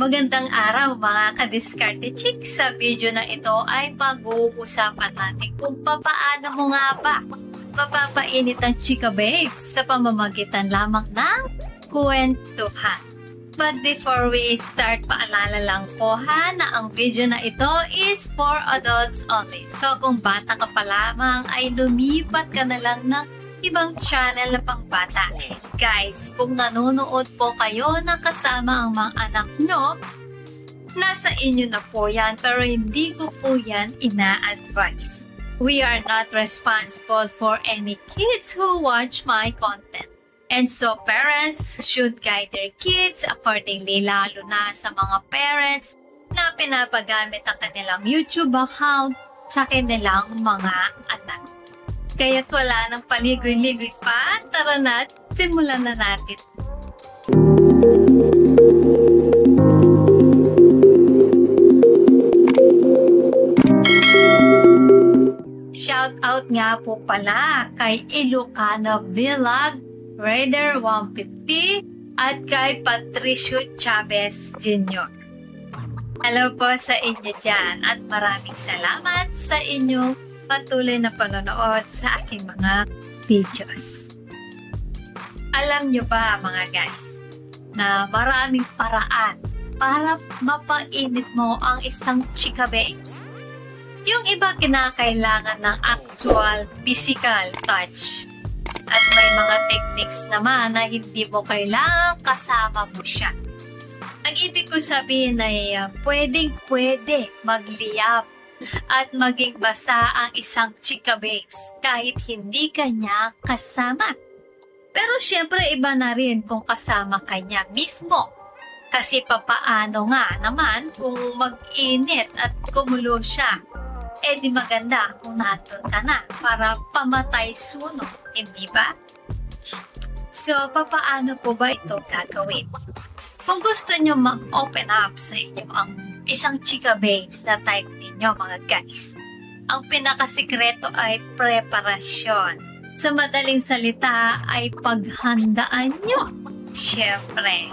Magandang araw mga kadiskarte chicks! Sa video na ito ay pag-uusapan natin kung paano mo nga ba mapapainit ang chika babes sa pamamagitan lamang ng kwentuhan. But before we start, paalala lang po na ang video na ito is for adults only. So kung bata ka pa lamang ay lumipat ka na lang ng ibang channel na pangbata. Guys, kung nanonood po kayo na kasama ang mga anak nyo, nasa inyo na po yan, pero hindi ko po yan ina-advise. We are not responsible for any kids who watch my content. And so parents should guide their kids accordingly, lalo na sa mga parents na pinapagamit ang kanilang YouTube account sa kanilang mga anak. Kaya't wala ng paligoy-ligoy pa, tara na, simulan na natin. Shout out nga po pala kay Ilocana Vlog, Raider 150 at kay Patricio Chavez Jr. Hello po sa inyo dyan at maraming salamat sa inyong patuloy na panonood sa aking mga videos. Alam nyo ba mga guys, na maraming paraan para mapainit mo ang isang chika babes? Yung iba kinakailangan ng actual physical touch. At may mga techniques naman na hindi mo kailangan kasama mo siya. Ang ibig ko sabihin ay pwedeng-pwede magliyap at maging basa ang isang chika babes kahit hindi kanya kasama. Pero syempre iba na rin kung kasama kanya mismo. Kasi papaano nga naman kung mag-init at kumulo siya. Eh di maganda kung nandun ka na para pamatay sunog, hindi ba? So papaano po ba ito gagawin? Kung gusto nyo mag-open up sa inyo ang isang chika babes na type ninyo mga guys, ang pinakasikreto ay preparasyon. Sa madaling salita ay paghandaan nyo. Siyempre,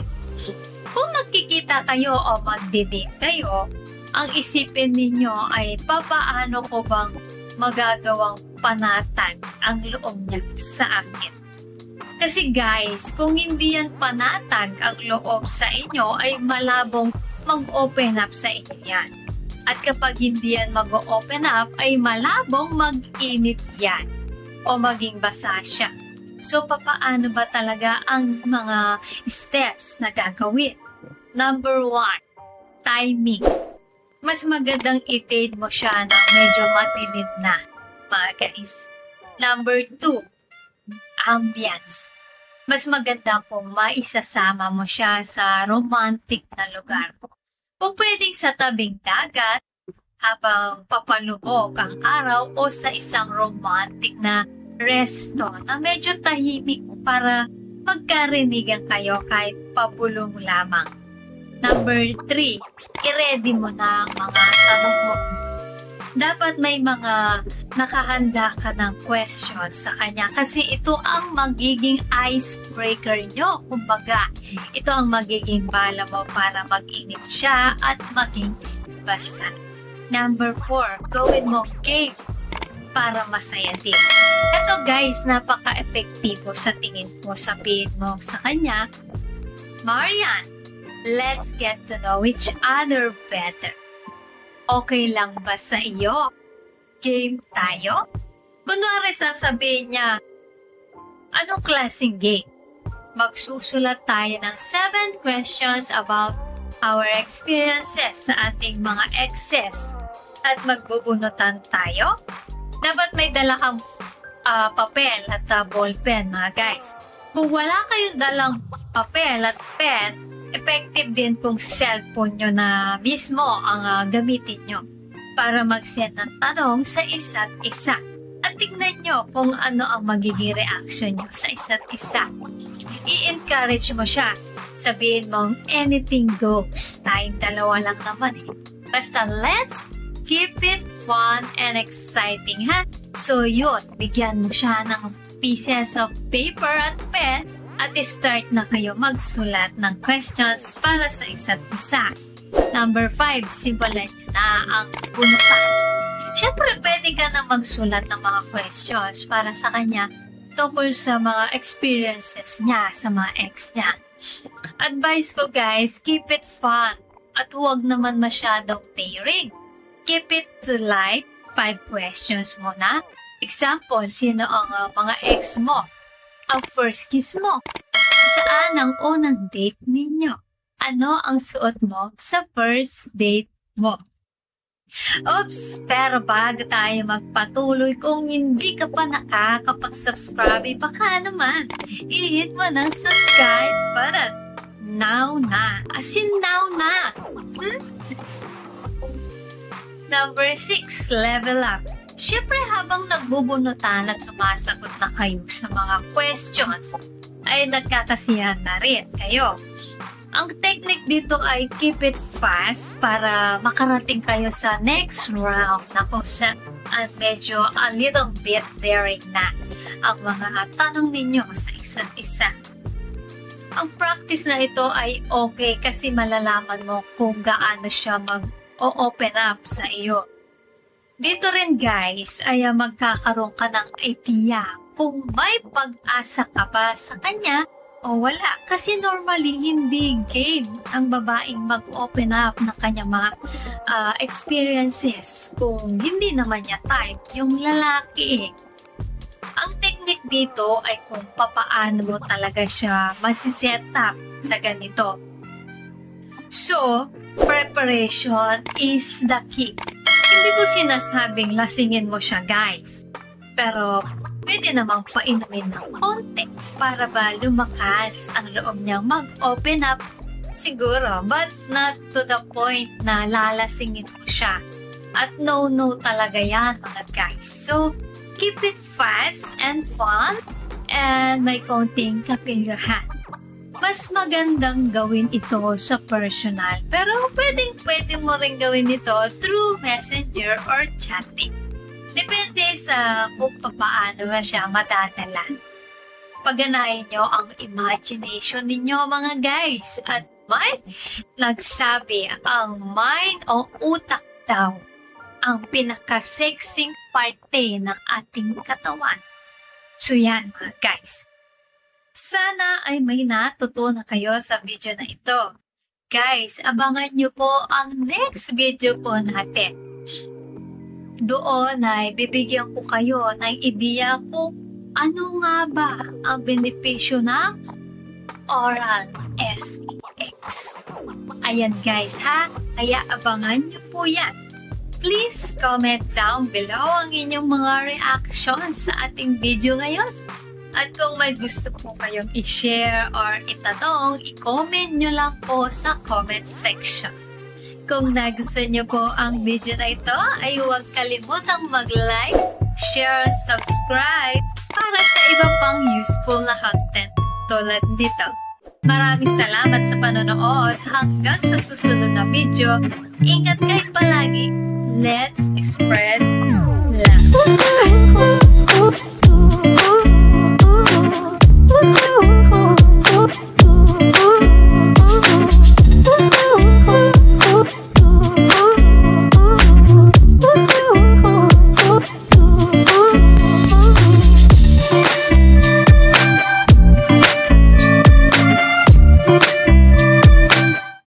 kung magkikita kayo o magdi-date kayo, ang isipin ninyo ay papaano ko bang magagawang panatag ang loob niya sa akin. Kasi guys, kung hindi yan panatag ang loob sa inyo ay malabong mag-open up sa inyo yan. At kapag hindi yan mag-open up ay malabong mag-init yan o maging basa siya. So papaano ba talaga ang mga steps na gagawin? Number 1, timing. Mas magandang i-date mo siya ng medyo madilim na, mga guys. Number 2, ambience. Mas maganda kung maisasama mo siya sa romantic na lugar. Kung pwedeng sa tabing dagat, habang papalubog ang araw o sa isang romantic na resto na medyo tahimik para magkarinigan kayo kahit pabulong lamang. Number 3, i-ready mo na ang mga tanong mo. Dapat may mga nakahanda ka ng questions sa kanya kasi ito ang magiging icebreaker nyo. Kumbaga, ito ang magiging bala mo para mag-init siya at maging basa. Number 4, gawin mo game para masaya din. Ito guys, napaka-epektibo sa tingin mo. Sabihin mo sa kanya, Marian, let's get to know each other better. Okay lang ba sa iyo? Game tayo? Kunwari sasabihin niya, anong klaseng game? Magsusulat tayo ng 7 questions about our experiences sa ating mga exes at magbubunutan tayo. Dapat may dala kang papel at ballpen mga guys. Kung wala kayong dalang papel at pen, effective din kung cellphone nyo na mismo ang gamitin nyo para mag-send ng tanong sa isa't isa. At tignan nyo kung ano ang magiging reaction nyo sa isa't isa. I-encourage mo siya. Sabihin mong anything goes. Tayong dalawa lang naman eh. Basta let's keep it fun and exciting ha. So yun, bigyan mo siya ng pieces of paper at pen At start na kayo magsulat ng questions para sa isa't isa. Number 5, simulan nyo na ang bunutan. Siyempre, pwede ka na magsulat ng mga questions para sa kanya tungkol sa mga experiences niya sa mga ex niya. Advice ko guys, keep it fun at huwag naman masyadong tiring. Keep it to light, 5 questions muna. Example, sino ang mga ex mo? Ang first kiss mo? Saan ang unang date ninyo? Ano ang suot mo sa first date mo? Oops! Pero bago tayo magpatuloy, kung hindi ka pa nakakapag-subscribe, baka naman, i-hit mo ng subscribe button. Now na! As in now na! Number 6, level up. Siyempre, habang nagbubunutan at sumasagot na kayo sa mga questions, ay nagkakasiyahan na rin kayo. Ang technique dito ay keep it fast para makarating kayo sa next round na kung saan medyo a little bit daring na ang mga tanong ninyo sa isa't isa. Ang practice na ito ay okay kasi malalaman mo kung gaano siya mag-open up sa iyo. Dito rin guys ay magkakaroon ka ng idea kung may pag-asa ka ba sa kanya o wala. Kasi normally hindi game ang babaeng mag-open up ng kanyang mga experiences kung hindi naman niya type yung lalaki. Ang technique dito ay kung papaano mo talaga siya masiset up sa ganito. So, preparation is the key. Hindi ko sinasabing lasingin mo siya guys. Pero pwede namang painumin ng konti para ba lumakas ang loob niyang mag-open up siguro. But not to the point na lalasingin mo siya. At no talaga yan mga guys. So, keep it fast and fun and may konting kapilyohan. Mas magandang gawin ito sa personal, pero pwede mo rin gawin ito through messenger or chatting. Depende sa kung paano na siya madadala. Pagganahin nyo ang imagination ninyo mga guys. At may nagsabi ang mind o utak daw ang pinaka-sexing parte ng ating katawan. So yan mga guys. Sana ay may natutunan kayo sa video na ito. Guys, abangan nyo po ang next video po natin. Doon ay bibigyan ko kayo ng ideya kung ano nga ba ang benepisyo ng oral sex. Ayan guys ha, kaya abangan nyo po yan. Please comment down below ang inyong mga reactions sa ating video ngayon. At kung may gusto po kayong i-share or itanong, i-comment nyo lang po sa comment section. Kung nagustuhan nyo po ang video na ito, ay huwag kalimutang mag-like, share, subscribe para sa iba pang useful na content tulad nito. Maraming salamat sa panonood. Hanggang sa susunod na video, ingat kayo palagi. Let's spread love.